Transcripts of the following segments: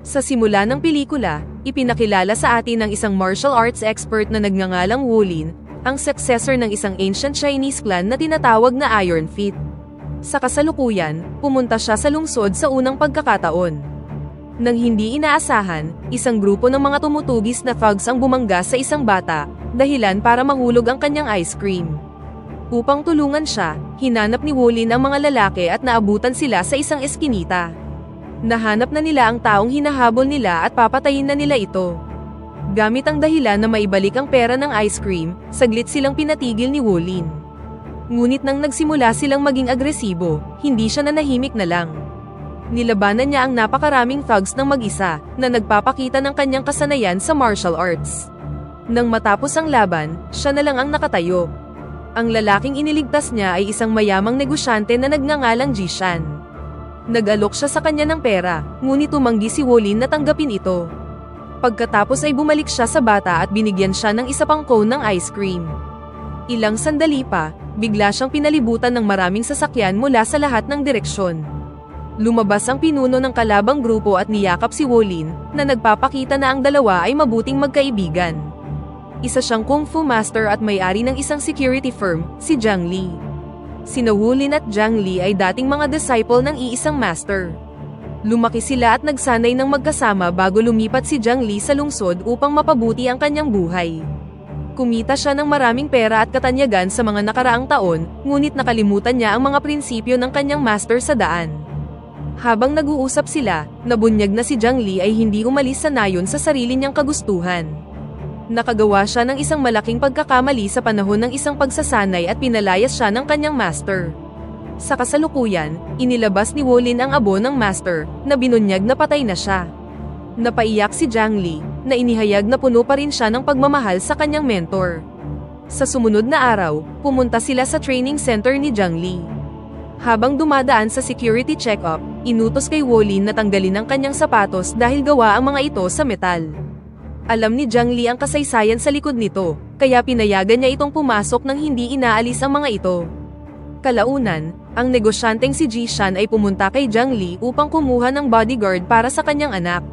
Sa simula ng pelikula, ipinakilala sa atin ng isang martial arts expert na nagngangalang Wolin, ang successor ng isang ancient Chinese clan na tinatawag na Iron Fist. Sa kasalukuyan, pumunta siya sa lungsod sa unang pagkakataon. Nang hindi inaasahan, isang grupo ng mga tumutugis na thugs ang bumangga sa isang bata, dahilan para mahulog ang kanyang ice cream. Upang tulungan siya, hinanap ni Wolin ang mga lalaki at naabutan sila sa isang eskinita. Nahanap na nila ang taong hinahabol nila at papatayin na nila ito. Gamit ang dahilan na maibalik ang pera ng ice cream, saglit silang pinatigil ni Wolin. Ngunit nang nagsimula silang maging agresibo, hindi siya nanahimik na lang. Nilabanan niya ang napakaraming thugs ng mag-isa, na nagpapakita ng kanyang kasanayan sa martial arts. Nang matapos ang laban, siya na lang ang nakatayo. Ang lalaking iniligtas niya ay isang mayamang negosyante na nagngangalang Jishan. Nag-alok siya sa kanya ng pera, ngunit tumanggi si Wolin na tanggapin ito. Pagkatapos ay bumalik siya sa bata at binigyan siya ng isa pang cone ng ice cream. Ilang sandali pa, bigla siyang pinalibutan ng maraming sasakyan mula sa lahat ng direksyon. Lumabas ang pinuno ng kalabang grupo at niyakap si Wolin, na nagpapakita na ang dalawa ay mabuting magkaibigan. Isa siyang kung fu master at may-ari ng isang security firm, si Zhang Li. Sina Wolin at Zhang Li ay dating mga disciple ng iisang master. Lumaki sila at nagsanay ng magkasama bago lumipat si Zhang Li sa lungsod upang mapabuti ang kanyang buhay. Kumita siya ng maraming pera at katanyagan sa mga nakaraang taon, ngunit nakalimutan niya ang mga prinsipyo ng kanyang master sa daan. Habang nag-uusap sila, nabunyag na si Zhang Li ay hindi umalis sa nayon sa sarili niyang kagustuhan. Nakagawa siya ng isang malaking pagkakamali sa panahon ng isang pagsasanay at pinalayas siya ng kanyang master. Sa kasalukuyan, inilabas ni Wolin ang abo ng master, na binunyag na patay na siya. Napaiyak si Zhang Li, na inihayag na puno pa rin siya ng pagmamahal sa kanyang mentor. Sa sumunod na araw, pumunta sila sa training center ni Zhang Li. Habang dumadaan sa security check-up, inutos kay Wolin na tanggalin ang kanyang sapatos dahil gawa ang mga ito sa metal. Alam ni Zhang Li ang kasaysayan sa likod nito, kaya pinayagan niya itong pumasok nang hindi inaalis ang mga ito. Kalaunan, ang negosyanteng si Jishan ay pumunta kay Zhang Li upang kumuha ng bodyguard para sa kanyang anak.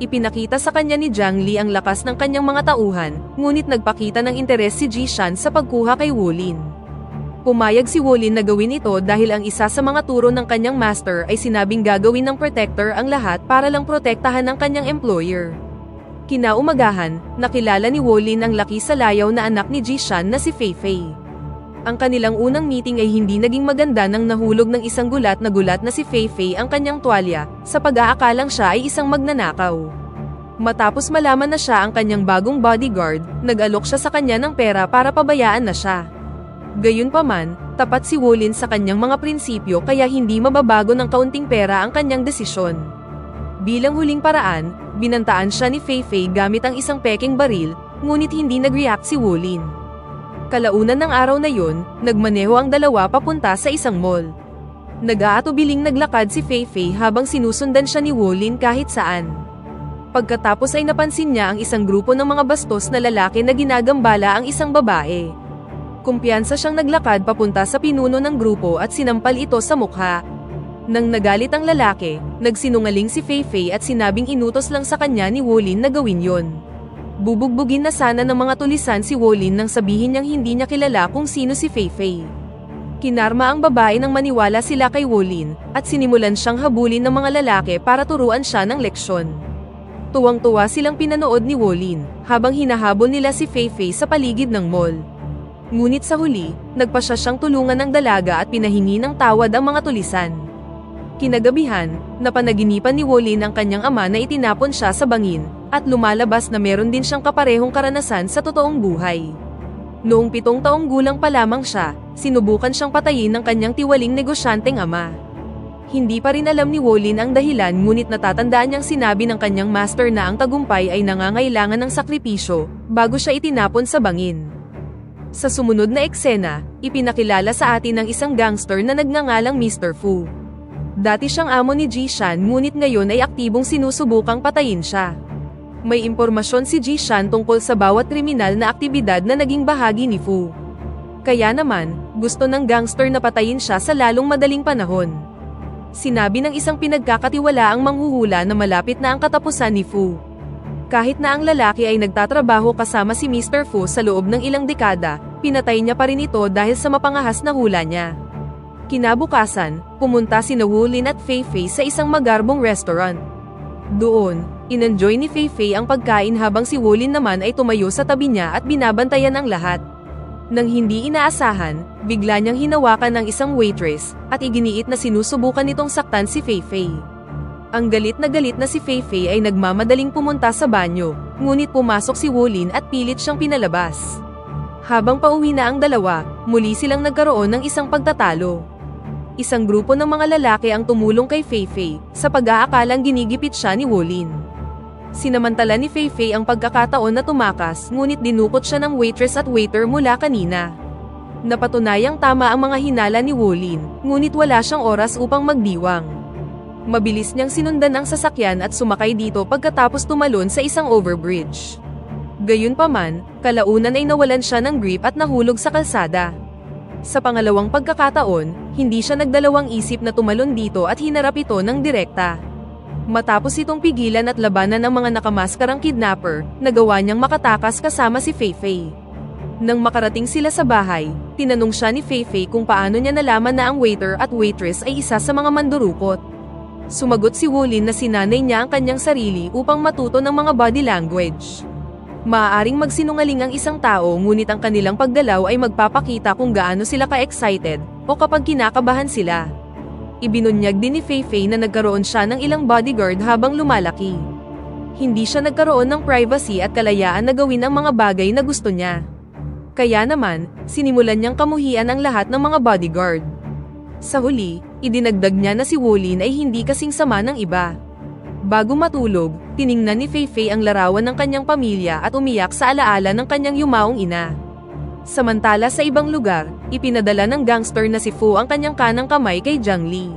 Ipinakita sa kanya ni Zhang Li ang lakas ng kanyang mga tauhan, ngunit nagpakita ng interes si Jishan sa pagkuha kay Wolin. Pumayag si Wolin na gawin ito dahil ang isa sa mga turo ng kanyang master ay sinabing gagawin ng protector ang lahat para lang protektahan ang kanyang employer. Kinaumagahan, nakilala ni Wolin ang laki sa layaw na anak ni Jishan na si Fei Fei. Ang kanilang unang meeting ay hindi naging maganda nang nahulog ng isang gulat na si Fei Fei ang kanyang tuwalya, sa pag-aakalang siya ay isang magnanakaw. Matapos malaman na siya ang kanyang bagong bodyguard, nag-alok siya sa kanya ng pera para pabayaan na siya. Gayunpaman, tapat si Wolin sa kanyang mga prinsipyo kaya hindi mababago ng kaunting pera ang kanyang desisyon. Bilang huling paraan, binantaan siya ni Fei Fei gamit ang isang peking baril, ngunit hindi nag-react si Wolin. Kalaunan ng araw na yun, nagmaneho ang dalawa papunta sa isang mall. Nag-aatubiling naglakad si Fei Fei habang sinusundan siya ni Wolin kahit saan. Pagkatapos ay napansin niya ang isang grupo ng mga bastos na lalaki na ginagambala ang isang babae. Kumpiyansa siyang naglakad papunta sa pinuno ng grupo at sinampal ito sa mukha. Nang nagalit ang lalaki, nagsinungaling si Fei Fei at sinabing inutos lang sa kanya ni Wolin na gawin yon. Bubugbugin na sana ng mga tulisan si Wolin nang sabihin niyang hindi niya kilala kung sino si Fei Fei. Kinarma ang babae nang maniwala sila kay Wolin, at sinimulan siyang habulin ng mga lalaki para turuan siya ng leksyon. Tuwang-tuwa silang pinanood ni Wolin, habang hinahabol nila si Fei Fei sa paligid ng mall. Ngunit sa huli, nagpasya siyang tulungan ng dalaga at pinahingi ng tawad ang mga tulisan. Kinagabihan, napanaginipan ni Wolin ang kanyang ama na itinapon siya sa bangin, at lumalabas na meron din siyang kaparehong karanasan sa totoong buhay. Noong 7 taong gulang pa lamang siya, sinubukan siyang patayin ng kanyang tiwaling negosyanteng ama. Hindi pa rin alam ni Wolin ang dahilan ngunit natatandaan niyang sinabi ng kanyang master na ang tagumpay ay nangangailangan ng sakripisyo, bago siya itinapon sa bangin. Sa sumunod na eksena, ipinakilala sa atin ng isang gangster na nagngangalang Mr. Fu. Dati siyang amo ni Jishan ngunit ngayon ay aktibong sinusubukang patayin siya. May impormasyon si Jishan tungkol sa bawat kriminal na aktibidad na naging bahagi ni Fu. Kaya naman, gusto ng gangster na patayin siya sa lalong madaling panahon. Sinabi ng isang pinagkakatiwalaang manghuhula na malapit na ang katapusan ni Fu. Kahit na ang lalaki ay nagtatrabaho kasama si Mr. Fu sa loob ng ilang dekada, pinatay niya pa rin ito dahil sa mapangahas na hula niya. Kinabukasan, pumunta sina Wu Lin at Fei Fei sa isang magarbong restaurant. Doon, inenjoy ni Fei Fei ang pagkain habang si Wu Lin naman ay tumayo sa tabi niya at binabantayan ang lahat. Nang hindi inaasahan, bigla niyang hinawakan ng isang waitress, at iginiit na sinusubukan nitong saktan si Fei Fei. Ang galit na si Fei Fei ay nagmamadaling pumunta sa banyo, ngunit pumasok si Wu Lin at pilit siyang pinalabas. Habang pauwi na ang dalawa, muli silang nagkaroon ng isang pagtatalo. Isang grupo ng mga lalaki ang tumulong kay Fei Fei, sa pag-aakalang ginigipit siya ni Wu Lin. Sinamantala ni Fei Fei ang pagkakataon na tumakas, ngunit dinukot siya ng waitress at waiter mula kanina. Napatunayang tama ang mga hinala ni Wu Lin, ngunit wala siyang oras upang magdiwang. Mabilis niyang sinundan ang sasakyan at sumakay dito pagkatapos tumalon sa isang overbridge. Gayunpaman, kalaunan ay nawalan siya ng grip at nahulog sa kalsada. Sa pangalawang pagkakataon, hindi siya nagdalawang isip na tumalon dito at hinarap ito ng direkta. Matapos itong pigilan at labanan ng mga nakamaskarang kidnapper, nagawa niyang makatakas kasama si Fei Fei. Nang makarating sila sa bahay, tinanong siya ni Fei Fei kung paano niya nalaman na ang waiter at waitress ay isa sa mga mandurukot. Sumagot si Wu Lin na sinanay niya ang kanyang sarili upang matuto ng mga body language. Maaaring magsinungaling ang isang tao ngunit ang kanilang pagdalaw ay magpapakita kung gaano sila ka-excited o kapag kinakabahan sila. Ibinunyag din ni Fei Fei na nagkaroon siya ng ilang bodyguard habang lumalaki. Hindi siya nagkaroon ng privacy at kalayaan na gawin ang mga bagay na gusto niya. Kaya naman, sinimulan niyang kamuhian ang lahat ng mga bodyguard. Sa huli, idinagdag niya na si Wu Lin ay hindi kasing sama ng iba. Bago matulog, tiningnan ni Fei Fei ang larawan ng kanyang pamilya at umiyak sa alaala ng kanyang yumaong ina. Samantala sa ibang lugar, ipinadala ng gangster na si Fu ang kanyang kanang kamay kay Jiang Li.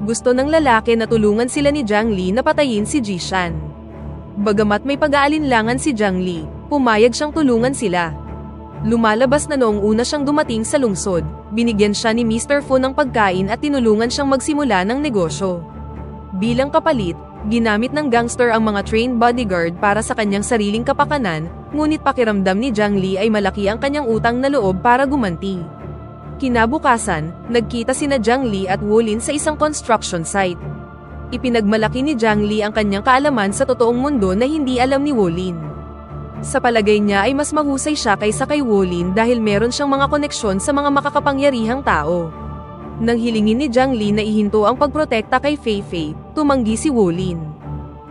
Gusto ng lalaki na tulungan sila ni Jiang Li na patayin si Jishan. Bagamat may pag-aalinlangan si Jiang Li, pumayag siyang tulungan sila. Lumalabas na noong una siyang dumating sa lungsod, binigyan siya ni Mr. Fu ng pagkain at tinulungan siyang magsimula ng negosyo. Bilang kapalit, ginamit ng gangster ang mga trained bodyguard para sa kanyang sariling kapakanan, ngunit pakiramdam ni Jiang Li ay malaki ang kanyang utang na loob para gumanti. Kinabukasan, nagkita sina Jiang Li at Wu Lin sa isang construction site. Ipinagmalaki ni Jiang Li ang kanyang kaalaman sa totoong mundo na hindi alam ni Wu Lin. Sa palagay niya ay mas mahusay siya kaysa kay Wu Lin dahil meron siyang mga koneksyon sa mga makakapangyarihang tao. Nang hilingin ni Jiang Li na ihinto ang pagprotekta kay Fei Fei, tumanggi si Wu Lin.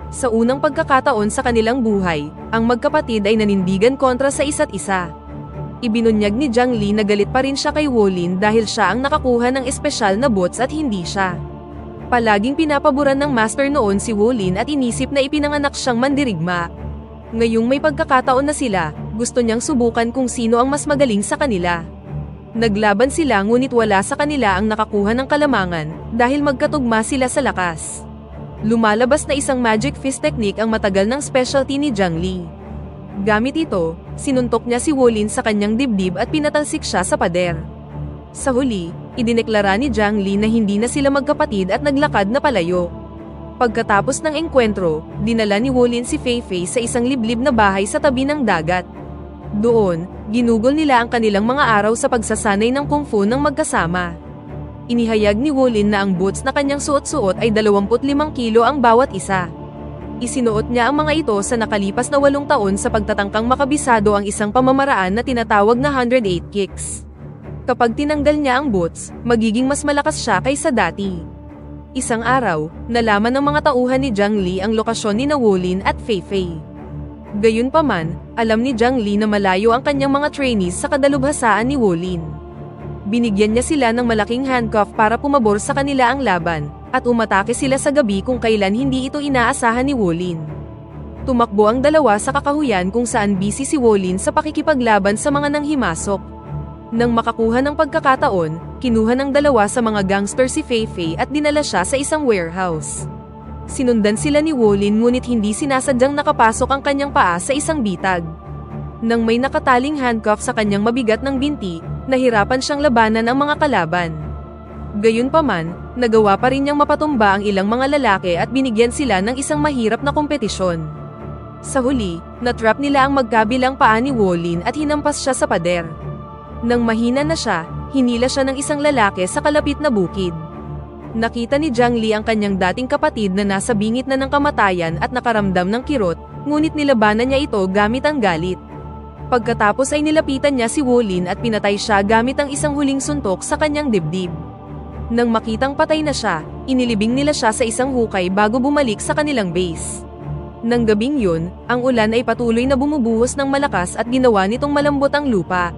Sa unang pagkakataon sa kanilang buhay, ang magkapatid ay nanindigan kontra sa isa't isa. Ibinunyag ni Jiang Li na galit pa rin siya kay Wu Lin dahil siya ang nakakuha ng espesyal na boots at hindi siya. Palaging pinapaboran ng master noon si Wu Lin at inisip na ipinanganak siyang mandirigma. Ngayong may pagkakataon na sila, gusto niyang subukan kung sino ang mas magaling sa kanila. Naglaban sila ngunit wala sa kanila ang nakakuha ng kalamangan dahil magkatugma sila sa lakas. Lumalabas na isang magic fist technique ang matagal ng specialty ni Jiang Li. Gamit ito, sinuntok niya si Wu Lin sa kanyang dibdib at pinatalsik siya sa pader. Sa huli, idineklara ni Jiang Li na hindi na sila magkapatid at naglakad na palayo. Pagkatapos ng engkwentro, dinala ni Wu Lin si Fei Fei sa isang liblib na bahay sa tabi ng dagat. Doon, ginugol nila ang kanilang mga araw sa pagsasanay ng kung fu ng magkasama. Inihayag ni Wu Lin na ang boots na kanyang suot-suot ay 25 kilo ang bawat isa. Isinuot niya ang mga ito sa nakalipas na 8 taon sa pagtatangkang makabisado ang isang pamamaraan na tinatawag na 108 kicks. Kapag tinanggal niya ang boots, magiging mas malakas siya kaysa dati. Isang araw, nalaman ng mga tauhan ni Jiang Li ang lokasyon ni Wu Lin at Fei Fei. Gayunpaman, alam ni Jiang Li na malayo ang kanyang mga trainees sa kadalubhasaan ni Wu Lin. Binigyan niya sila ng malaking handcuff para pumabor sa kanila ang laban, at umatake sila sa gabi kung kailan hindi ito inaasahan ni Wu Lin. Tumakbo ang dalawa sa kakahuyan kung saan busy si Wu Lin sa pakikipaglaban sa mga nanghimasok. Nang makakuha ng pagkakataon, kinuha ng dalawa sa mga gangster si Fei Fei at dinala siya sa isang warehouse. Sinundan sila ni Wu Lin ngunit hindi sinasadyang nakapasok ang kanyang paa sa isang bitag. Nang may nakataling handcuff sa kanyang mabigat ng binti, nahirapan siyang labanan ang mga kalaban. Gayunpaman, nagawa pa rin niyang mapatumba ang ilang mga lalaki at binigyan sila ng isang mahirap na kompetisyon. Sa huli, natrap nila ang magkabilang paa ni Wolin at hinampas siya sa pader. Nang mahina na siya, hinila siya ng isang lalaki sa kalapit na bukid. Nakita ni Jiang Li ang kanyang dating kapatid na nasa bingit na ng kamatayan at nakaramdam ng kirot, ngunit nilabanan niya ito gamit ang galit. Pagkatapos ay nilapitan niya si Wolin at pinatay siya gamit ang isang huling suntok sa kanyang dibdib. Nang makitang patay na siya, inilibing nila siya sa isang hukay bago bumalik sa kanilang base. Nang gabing yun, ang ulan ay patuloy na bumubuhos ng malakas at ginawa nitong malambot ang lupa.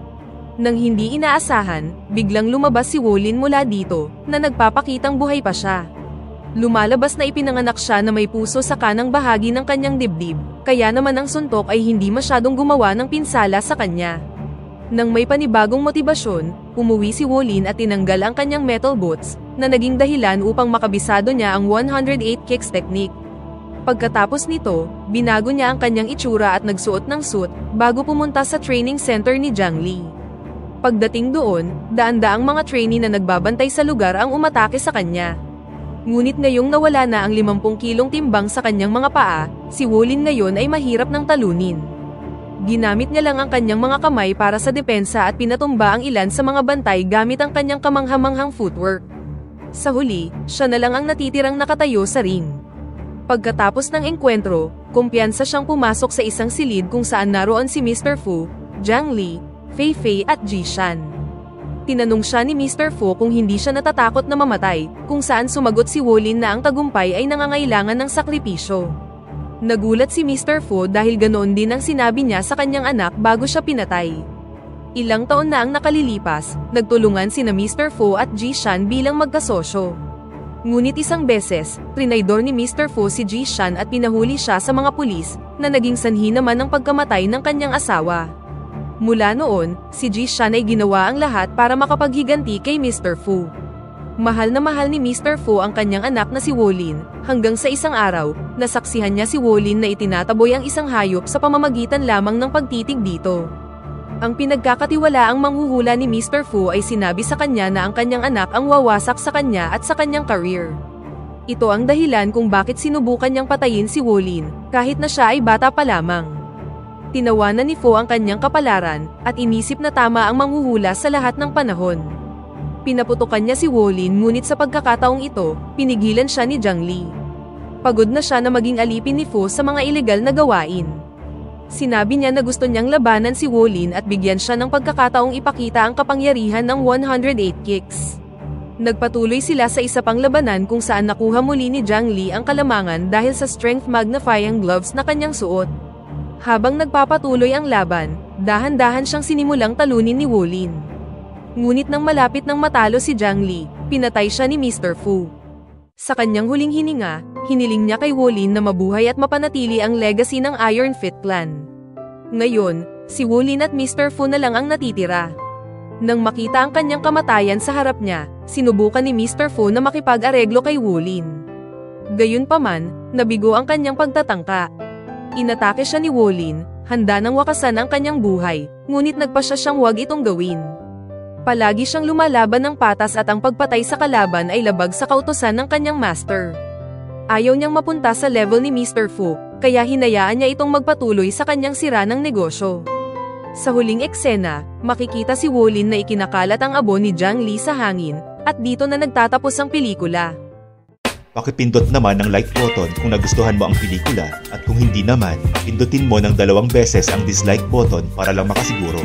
Nang hindi inaasahan, biglang lumabas si Wolin mula dito, na nagpapakitang buhay pa siya. Lumalabas na ipinanganak siya na may puso sa kanang bahagi ng kanyang dibdib, kaya naman ang suntok ay hindi masyadong gumawa ng pinsala sa kanya. Nang may panibagong motibasyon, umuwi si Wolin at tinanggal ang kanyang metal boots, na naging dahilan upang makabisado niya ang 108 kicks technique. Pagkatapos nito, binago niya ang kanyang itsura at nagsuot ng suit, bago pumunta sa training center ni Jiang Li. Pagdating doon, daan-daang mga trainee na nagbabantay sa lugar ang umatake sa kanya. Ngunit ngayong nawala na ang 50 kilong timbang sa kanyang mga paa, si Wolin ngayon ay mahirap ng talunin. Ginamit niya lang ang kanyang mga kamay para sa depensa at pinatumba ang ilan sa mga bantay gamit ang kanyang kamanghamanghang footwork. Sa huli, siya na lang ang natitirang nakatayo sa ring. Pagkatapos ng engkwentro, kumpiyansa siyang pumasok sa isang silid kung saan naroon si Mr. Fu, Jiang Li, Fei Fei at Ji Shan. Tinanong siya ni Mr. Fu kung hindi siya natatakot na mamatay, kung saan sumagot si Wolin na ang tagumpay ay nangangailangan ng sakripisyo. Nagulat si Mr. Fu dahil ganoon din ang sinabi niya sa kanyang anak bago siya pinatay. Ilang taon na ang nakalilipas, nagtulungan sina Mr. Fu at Ji Shan bilang magkasosyo. Ngunit isang beses, trinaydor ni Mr. Fu si Ji Shan at pinahuli siya sa mga pulis, na naging sanhi naman ng pagkamatay ng kanyang asawa. Mula noon, si Ji Shan ay ginawa ang lahat para makapaghiganti kay Mr. Fu. Mahal na mahal ni Mr. Fu ang kanyang anak na si Wolin, hanggang sa isang araw, nasaksihan niya si Wolin na itinataboy ang isang hayop sa pamamagitan lamang ng pagtitig dito. Ang pinagkakatiwalaang manghuhula ni Mr. Fu ay sinabi sa kanya na ang kanyang anak ang wawasak sa kanya at sa kanyang career. Ito ang dahilan kung bakit sinubukan niyang patayin si Wolin, kahit na siya ay bata pa lamang. Tinawanan ni Fu ang kanyang kapalaran, at inisip na tama ang manghuhula sa lahat ng panahon. Pinaputukan niya si Wolin ngunit sa pagkakataong ito, pinigilan siya ni Jiang Li. Pagod na siya na maging alipin ni Fu sa mga ilegal na gawain. Sinabi niya na gusto niyang labanan si Wolin at bigyan siya ng pagkakataong ipakita ang kapangyarihan ng 108 kicks. Nagpatuloy sila sa isa pang labanan kung saan nakuha muli ni Jiang Li ang kalamangan dahil sa strength magnifying gloves na kanyang suot. Habang nagpapatuloy ang laban, dahan-dahan siyang sinimulang talunin ni Wolin. Ngunit nang malapit ng matalo si Jiang Li, pinatay siya ni Mr. Fu. Sa kanyang huling hininga, hiniling niya kay Wolin na mabuhay at mapanatili ang legacy ng Iron Fist Clan. Ngayon, si Wolin at Mr. Fu na lang ang natitira. Nang makita ang kanyang kamatayan sa harap niya, sinubukan ni Mr. Fu na makipag-areglo kay Wolin. Gayunpaman, nabigo ang kanyang pagtatangka. Inatake siya ni Wolin, handa nang wakasan ang kanyang buhay, ngunit nagpasya siyang huwag itong gawin. Palagi siyang lumalaban ng patas at ang pagpatay sa kalaban ay labag sa kautusan ng kanyang master. Ayaw niyang mapunta sa level ni Mr. Fu, kaya hinayaan niya itong magpatuloy sa kanyang sira ng negosyo. Sa huling eksena, makikita si Wolin na ikinakalat ang abo ni Jiang Li sa hangin, at dito na nagtatapos ang pelikula. Pakipindot naman ang like button kung nagustuhan mo ang pelikula, at kung hindi naman, pindutin mo ng 2 beses ang dislike button para lang makasiguro.